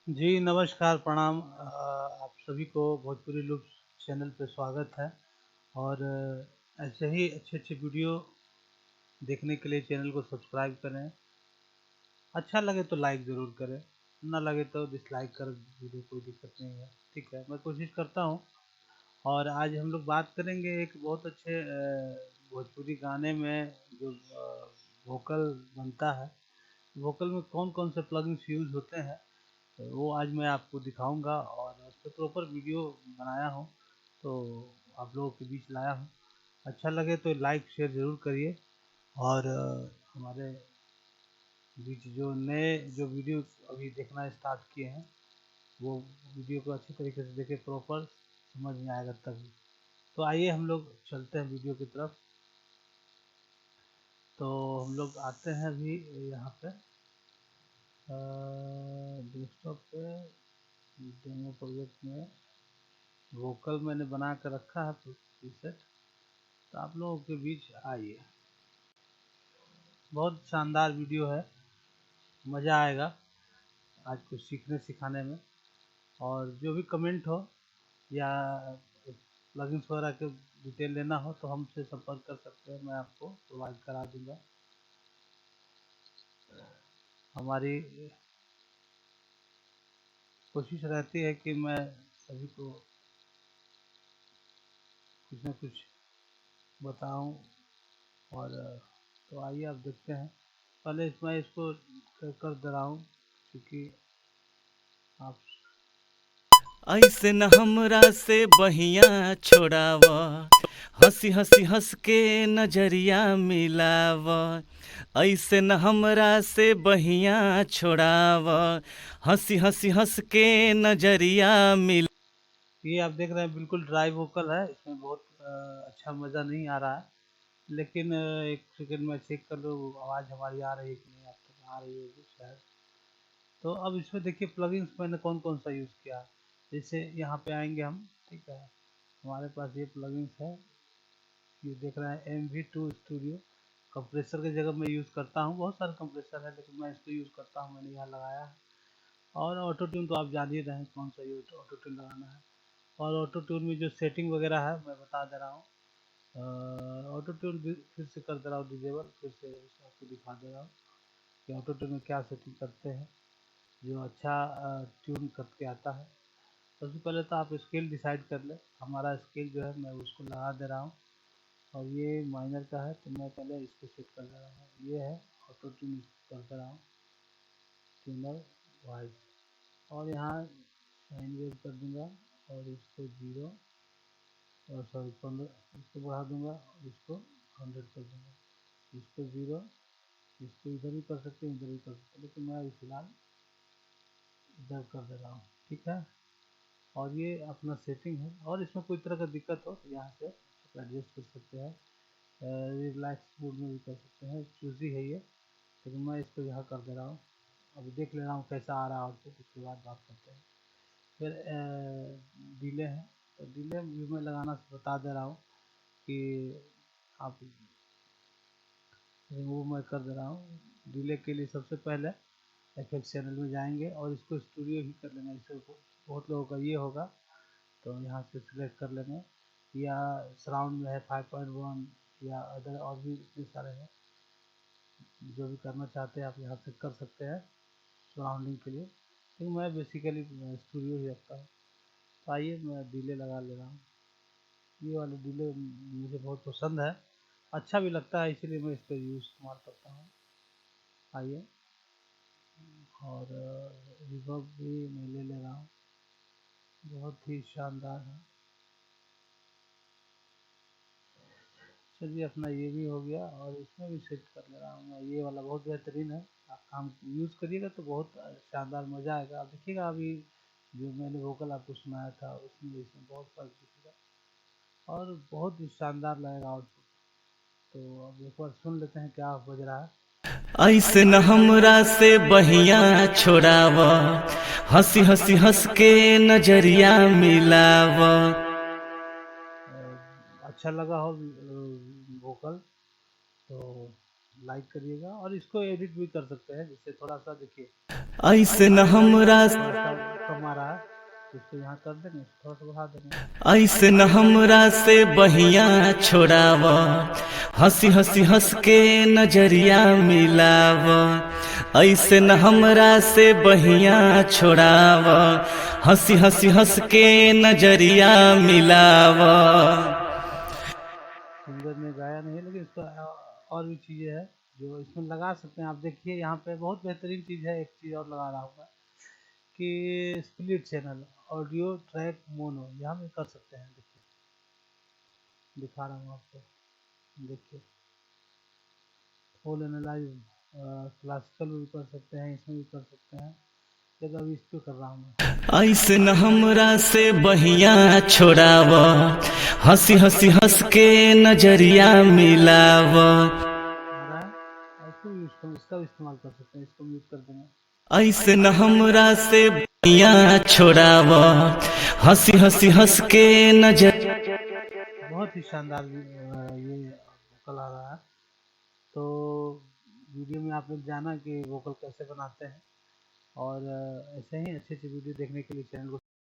जी, नमस्कार, प्रणाम। आप सभी को भोजपुरी लुप्स चैनल पे स्वागत है। और ऐसे ही अच्छे-अच्छे वीडियो देखने के लिए चैनल को सब्सक्राइब करें। अच्छा लगे तो लाइक ज़रूर करें, ना लगे तो डिसलाइक कर दीजिए, कोई दिक्कत नहीं है, ठीक है। मैं कोशिश करता हूँ। और आज हम लोग बात करेंगे एक बहुत अच्छे भोजपुरी गाने में जो वोकल बनता है, वोकल में कौन-कौन से प्लगइन्स यूज़ होते हैं, तो वो आज मैं आपको दिखाऊंगा और उस पर प्रॉपर वीडियो बनाया हूँ, तो आप लोगों के बीच लाया हूँ। अच्छा लगे तो लाइक शेयर ज़रूर करिए। और हमारे बीच जो नए जो वीडियो अभी देखना स्टार्ट किए हैं, वो वीडियो को अच्छी तरीके से देखें, प्रॉपर समझ में आएगा तभी। तो आइए हम लोग चलते हैं वीडियो की तरफ। तो हम लोग आते हैं अभी यहाँ पे डेस्कटॉप पे, डेमो प्रोजेक्ट में वोकल मैंने बना कर रखा है प्रीसेट। तो आप लोगों के बीच आइए, बहुत शानदार वीडियो है, मज़ा आएगा आज कुछ सीखने सिखाने में। और जो भी कमेंट हो या प्लगइन्स वगैरह के डिटेल लेना हो तो हमसे संपर्क कर सकते हैं, मैं आपको प्रोवाइड करा दूंगा। हमारी कोशिश रहती है कि मैं सभी को कुछ न कुछ बताऊं। और तो आइए आप देखते हैं। पहले मैं इसको कर दे रहा हूँ, क्योंकि आप ऐसे न हमरा से बहिया छोड़ाव, हंसी हंसी हंस के नजरिया मिलाव। ऐसे न हमरा से बहिया छोड़ाव, हंसी हंसी हंस के नजरिया मिला। ये आप देख रहे हैं बिल्कुल ड्राई वोकल है, इसमें बहुत अच्छा मज़ा नहीं आ रहा है। लेकिन एक सेकंड में चेक कर लो आवाज़ हमारी आ रही है कि नहीं, आप तक आ रही होगी शायद। तो अब इसमें देखिए प्लगइन्स मैंने कौन कौन सा यूज़ किया है। जैसे यहाँ पे आएंगे हम, ठीक है। हमारे पास ये प्लगइन्स है, ये देख रहे हैं MV2 स्टूडियो। कंप्रेसर की जगह मैं यूज़ करता हूँ, बहुत सारे कंप्रेसर है लेकिन मैं इसको यूज़ करता हूँ, मैंने यहाँ लगाया है। और ऑटो ट्यून तो आप जान ही रहे हैं कौन सा यूज ऑटो ट्यून लगाना है। और ऑटो ट्यून में जो सेटिंग वगैरह है मैं बता दे रहा हूँ। ऑटो ट्यून फिर से कर दे रहा हूँ डिजेबल, फिर से आपको दिखा दे रहा हूँ कि ऑटो ट्यून में क्या सेटिंग करते हैं जो अच्छा ट्यून करके आता है। सबसे पहले तो आप स्केल डिसाइड कर ले, हमारा स्केल जो है मैं उसको लगा दे रहा हूँ। और ये माइनर का है तो मैं पहले इसको सेट कर दे रहा हूँ, ये है ऑटो ट्यून कर दे रहा हूँ, ट्यूनर वॉइस। और यहाँ साइन वेव कर दूंगा और इसको 0, और सॉरी 15 इसको बढ़ा दूंगा और इसको 100 कर दूंगा। इसको 0, इसको इधर भी कर सकते हैं, इधर भी कर सकते हैं, लेकिन मैं अभी फिलहाल इधर कर दे रहा हूँ, ठीक है। और ये अपना सेटिंग है, और इसमें कोई तरह का दिक्कत हो तो यहाँ से एडजस्ट कर सकते हैं। रिलैक्स मोड में भी कर सकते हैं, चूजी है ये, लेकिन मैं इसको यहाँ कर दे रहा हूँ। अभी देख ले रहा हूँ कैसा आ रहा है आउटपुट, उसके बाद बात करते हैं। फिर डिले है, तो डिले भी मैं लगाना बता दे रहा हूँ कि आप रिमूव मैं कर दे रहा हूँ। डिले के लिए सबसे पहले एफएक्स चैनल में जाएंगे और इसको स्टूडियो ही कर लेना। इससे बहुत लोगों का ये होगा, तो यहाँ से सिलेक्ट कर लेंगे। या सराउंड में है 5.1 या अदर और भी इतने सारे हैं, जो भी करना चाहते हैं आप यहाँ से कर सकते हैं सराउंडिंग के लिए, लेकिन मैं बेसिकली स्टूडियो ही रखता हूँ। तो आइए मैं डिले लगा ले रहा हूँ। ये वाला डिले मुझे बहुत पसंद है, अच्छा भी लगता है, इसीलिए मैं इसका यूज़ इस्तेमाल करता हूँ। आइए, और रिवर्ब भी मैं ले रहा हूँ, बहुत ही शानदार है। चलिए, अपना ये भी हो गया और इसमें भी सेट कर ले रहा हूँ मैं। ये वाला बहुत बेहतरीन है, आप काम यूज़ करिएगा तो बहुत शानदार मज़ा आएगा। आप देखिएगा अभी जो मैंने वोकल आपको सुनाया था उसमें इसमें बहुत फर्क दिखेगा और बहुत ही शानदार लगेगा आउटपुट। तो अब एक बार सुन लेते हैं क्या बज रहा है। ऐसे न हमरा से बहिया छोड़ाव, हंसी हंसी हंस के नजरिया मिलाव। अच्छा लगा हो वोकल तो लाइक करिएगा, और इसको एडिट भी कर सकते हैं, जिससे थोड़ा सा देखिए ऐसे न हमरा थोड़ा सा तो इसको यहाँ कर देंगे, थोड़ा सा बढ़ा देंगे। ऐसे न हमरा से बहिया छोड़ाव, हंसी हंसी हंस के नजरिया मिलाव। ऐसे न हमरा से बहिया छोड़ाव, हंसी हंसी हंस के नजरिया मिलाव। सिंगर ने गाया नहीं है, लेकिन इसका और भी चीज़ें हैं जो इसमें लगा सकते हैं। आप देखिए यहाँ पे बहुत बेहतरीन चीज़ है, एक चीज़ और लगा रहा हूँ कि split channel audio track mono यहाँ पे कर सकते हैं। देखिए दिखा रहा हूँ आपको, देखिए फुल एनालाइज क्लासिकल में भी कर सकते हैं, इसमें भी कर सकते हैं। जब अभी इस पे कर रहा हूँ मैं। ऐसे न हमरा से बहिया छोड़ाव, हंसी हंसी हंस के नजरिया मिलाव। आ रहा है, इसको भी इसका भी इस्तेमाल कर सकते हैं, इसको म्यूट कर देंगे। ऐसे न हमरा से बहिया छोड़ाव, हंसी हंसी हंस के नजर। बहुत ही शानदार ये वोकल आ रहा है। तो वीडियो में आप लोग जाना कि वोकल कैसे बनाते हैं, और ऐसे ही अच्छी अच्छी वीडियो देखने के लिए चैनल को